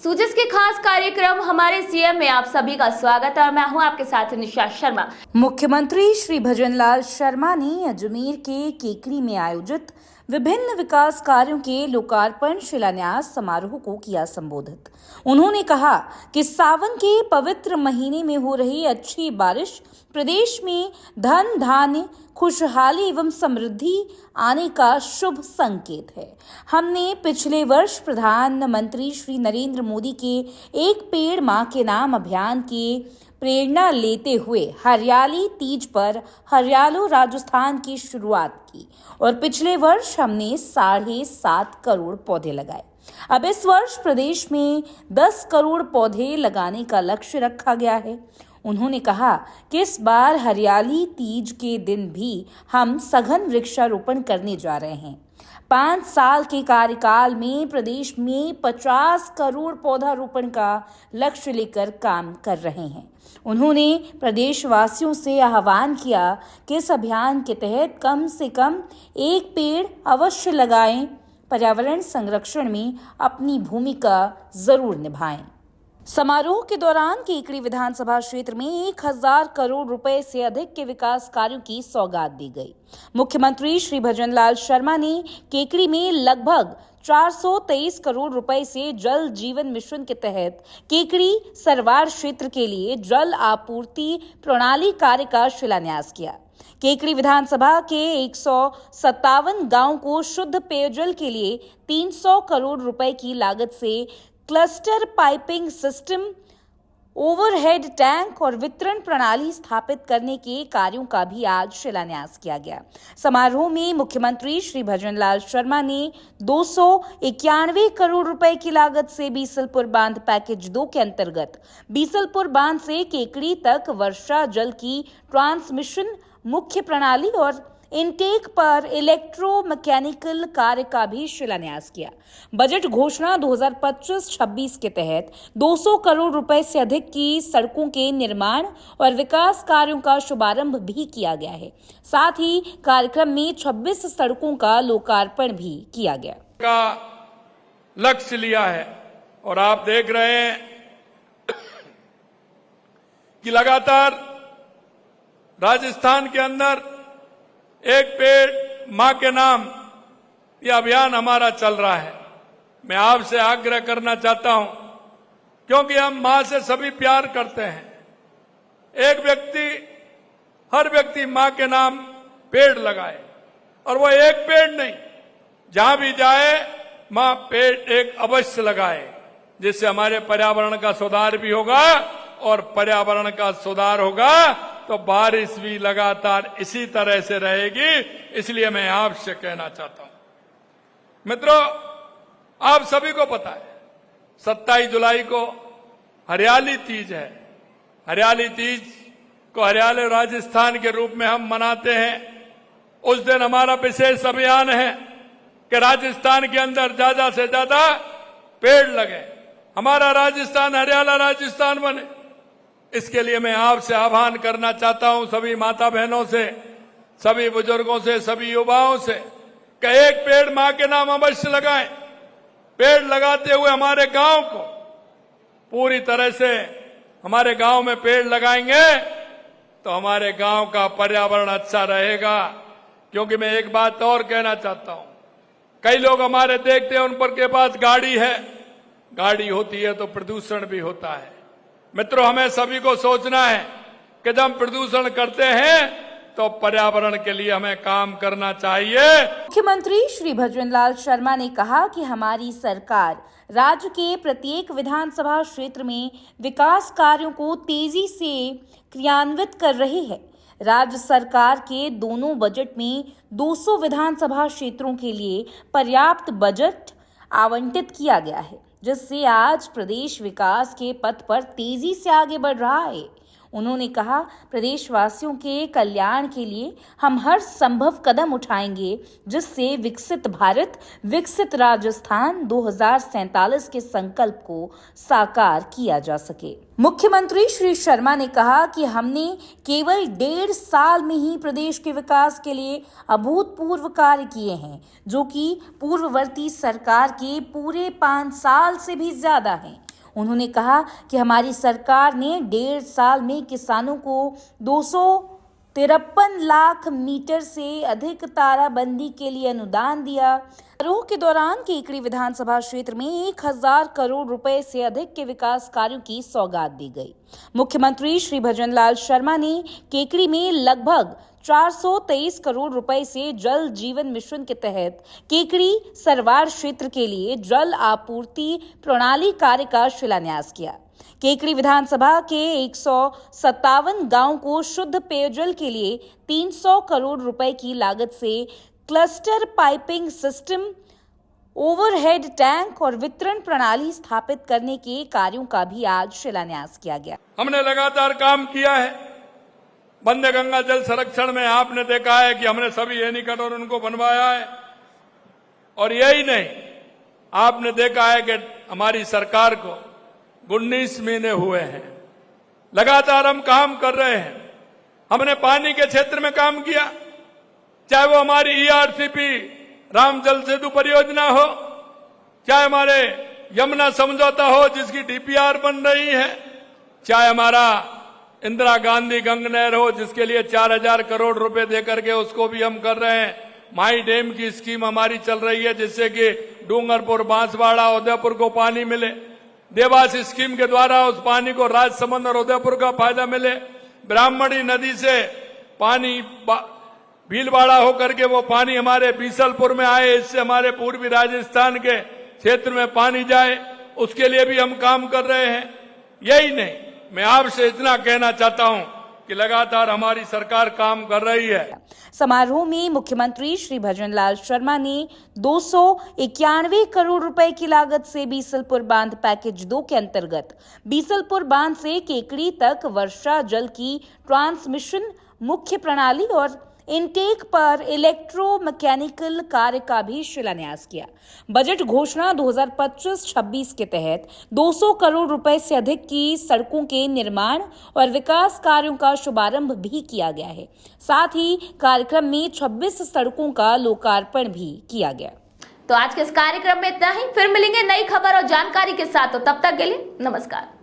सूजस के खास कार्यक्रम हमारे सीएम में आप सभी का स्वागत है और मैं हूं आपके साथ निशा शर्मा। मुख्यमंत्री श्री भजनलाल शर्मा ने अजमेर के केकड़ी में आयोजित विभिन्न विकास कार्यों के लोकार्पण शिलान्यास समारोह को किया संबोधित। उन्होंने कहा कि सावन के पवित्र महीने में हो रही अच्छी बारिश प्रदेश में धन धान्य खुशहाली एवं समृद्धि आने का शुभ संकेत है। हमने पिछले वर्ष प्रधानमंत्री श्री नरेंद्र मोदी के एक पेड़ मां के नाम अभियान के प्रेरणा लेते हुए हरियाली तीज पर हरियालो राजस्थान की शुरुआत की और पिछले वर्ष हमने 7.5 करोड़ पौधे लगाए। अब इस वर्ष प्रदेश में 10 करोड़ पौधे लगाने का लक्ष्य रखा गया है। उन्होंने कहा कि इस बार हरियाली तीज के दिन भी हम सघन वृक्षारोपण करने जा रहे हैं। 5 साल के कार्यकाल में प्रदेश में 50 करोड़ पौधारोपण का लक्ष्य लेकर काम कर रहे हैं। उन्होंने प्रदेशवासियों से आह्वान किया कि इस अभियान के तहत कम से कम एक पेड़ अवश्य लगाएं, पर्यावरण संरक्षण में अपनी भूमिका जरूर निभाएं। समारोह के दौरान केकड़ी विधानसभा क्षेत्र में 1000 करोड़ रुपए से अधिक के विकास कार्यों की सौगात दी गई। मुख्यमंत्री श्री भजनलाल शर्मा ने केकड़ी में लगभग 423 करोड़ रुपए से जल जीवन मिशन के तहत केकड़ी सरवार क्षेत्र के लिए जल आपूर्ति प्रणाली कार्य का शिलान्यास किया। केकड़ी विधानसभा के 157 गांवों को शुद्ध पेयजल के लिए 300 करोड़ रुपए की लागत से cluster piping system, overhead tank और वितरण प्रणाली स्थापित करने के कार्यों का भी आज शिलान्यास किया गया। समारोह में मुख्यमंत्री श्री भजनलाल शर्मा ने 291 करोड़ रुपए की लागत से बीसलपुर बांध पैकेज 2 के अंतर्गत बीसलपुर बांध से केकड़ी तक वर्षा जल की ट्रांसमिशन मुख्य प्रणाली और इनटेक पर इलेक्ट्रोमैकेनिकल कार्य का भी शिलान्यास किया। बजट घोषणा 2025-26 के तहत 200 करोड़ रुपए से अधिक की सड़कों के निर्माण और विकास कार्यों का शुभारंभ भी किया गया है। साथ ही कार्यक्रम में 26 सड़कों का लोकार्पण भी किया गया। का लक्ष्य लिया है और आप देख रहे हैं कि लगातार राजस्थान के अंदर एक पेड़ मां के नाम यह अभियान हमारा चल रहा है। मैं आपसे आग्रह करना चाहता हूं, क्योंकि हम मां से सभी प्यार करते हैं। हर व्यक्ति मां के नाम पेड़ लगाए और वो एक पेड़ नहीं, जहां भी जाए मां पेड़ एक अवश्य लगाए, जिससे हमारे पर्यावरण का सुधार भी होगा और पर्यावरण का सुधार होगा तो बारिश भी लगातार इसी तरह से रहेगी। इसलिए मैं आपसे कहना चाहता हूं मित्रों, आप सभी को पता है 27 जुलाई को हरियाली तीज है। हरियाली तीज को हरियाले राजस्थान के रूप में हम मनाते हैं। उस दिन हमारा विशेष अभियान है कि राजस्थान के अंदर ज्यादा से ज्यादा पेड़ लगे, हमारा राजस्थान हरियाला राजस्थान बने। इसके लिए मैं आपसे आह्वान करना चाहता हूं, सभी माता बहनों से, सभी बुजुर्गों से, सभी युवाओं से कि एक पेड़ मां के नाम अवश्य लगाएं। पेड़ लगाते हुए हमारे गांव को पूरी तरह से हमारे गांव में पेड़ लगाएंगे तो हमारे गांव का पर्यावरण अच्छा रहेगा। क्योंकि मैं एक बात और कहना चाहता हूं, कई लोग हमारे देखते हैं उन पर के पास गाड़ी है, गाड़ी होती है तो प्रदूषण भी होता है। मित्रों, हमें सभी को सोचना है कि जब हम प्रदूषण करते हैं तो पर्यावरण के लिए हमें काम करना चाहिए। मुख्यमंत्री श्री भजनलाल शर्मा ने कहा कि हमारी सरकार राज्य के प्रत्येक विधानसभा क्षेत्र में विकास कार्यों को तेजी से क्रियान्वित कर रही है। राज्य सरकार के दोनों बजट में 200 विधानसभा क्षेत्रों के लिए पर्याप्त बजट आवंटित किया गया है, जिससे आज प्रदेश विकास के पथ पर तेजी से आगे बढ़ रहा है। उन्होंने कहा, प्रदेशवासियों के कल्याण के लिए हम हर संभव कदम उठाएंगे, जिससे विकसित भारत, विकसित राजस्थान 2047 के संकल्प को साकार किया जा सके। मुख्यमंत्री श्री शर्मा ने कहा कि हमने केवल 1.5 साल में ही प्रदेश के विकास के लिए अभूतपूर्व कार्य किए हैं, जो कि पूर्ववर्ती सरकार के पूरे 5 साल से भी ज्यादा हैं। उन्होंने कहा कि हमारी सरकार ने 1.5 साल में किसानों को 253 लाख मीटर से अधिक ताराबंदी के लिए अनुदान दिया। समारोह के दौरान केकड़ी विधानसभा क्षेत्र में 1000 करोड़ रुपए से अधिक के विकास कार्यों की सौगात दी गई। मुख्यमंत्री श्री भजनलाल शर्मा ने केकड़ी में लगभग 423 करोड़ रुपए से जल जीवन मिशन के तहत केकड़ी सरवार क्षेत्र के लिए जल आपूर्ति प्रणाली कार्य का शिलान्यास किया। केकड़ी विधानसभा के 157 गांवों को शुद्ध पेयजल के लिए 300 करोड़ रुपए की लागत से cluster piping system, overhead tank और वितरण प्रणाली स्थापित करने के कार्यों का भी आज शिलान्यास किया गया। हमने लगातार काम किया है। वंदे गंगा जल संरक्षण में आपने देखा है कि हमने सभी एनीकट और उनको बनवाया है। और यही नहीं, आपने देखा है कि हमारी सरकार को 19 महीने हुए हैं, लगातार हम काम कर रहे हैं। हमने पानी के क्षेत्र में काम किया, चाहे वो हमारी ईआरसीपी राम जल सेतु परियोजना हो, चाहे हमारे यमुना समझौता हो जिसकी डीपीआर बन रही है, चाहे हमारा इंदिरा गांधी गंग नहर हो जिसके लिए 4000 करोड़ रुपए देकर के उसको भी हम कर रहे हैं। माई डैम की स्कीम हमारी चल रही है जिससे कि डूंगरपुर, बांसवाड़ा, उदयपुर को पानी मिले। देवास स्कीम के द्वारा उस पानी को राजसमंद और उदयपुर का फायदा मिले। ब्राह्मणी नदी से पानी भीलवाड़ा होकर के वो पानी हमारे बीसलपुर में आए, इससे हमारे पूर्वी राजस्थान के क्षेत्र में पानी जाए, उसके लिए भी हम काम कर रहे हैं। यही नहीं, मैं आपसे इतना कहना चाहता हूं कि लगातार हमारी सरकार काम कर रही है। समारोह में मुख्यमंत्री श्री भजनलाल शर्मा ने 291 करोड़ रुपए की लागत से बीसलपुर बांध पैकेज 2 के अंतर्गत बीसलपुर बांध से केकड़ी तक वर्षा जल की ट्रांसमिशन मुख्य प्रणाली और इनटेक पर इलेक्ट्रोमैकेनिकल कार्य का भी शिलान्यास किया। बजट घोषणा 2025-26 के तहत 200 करोड़ रुपए से अधिक की सड़कों के निर्माण और विकास कार्यों का शुभारंभ भी किया गया है। साथ ही कार्यक्रम में 26 सड़कों का लोकार्पण भी किया गया। तो आज के इस कार्यक्रम में इतना ही। फिर मिलेंगे नई खबर और जानकारी के साथ, तो तब तक के लिए नमस्कार।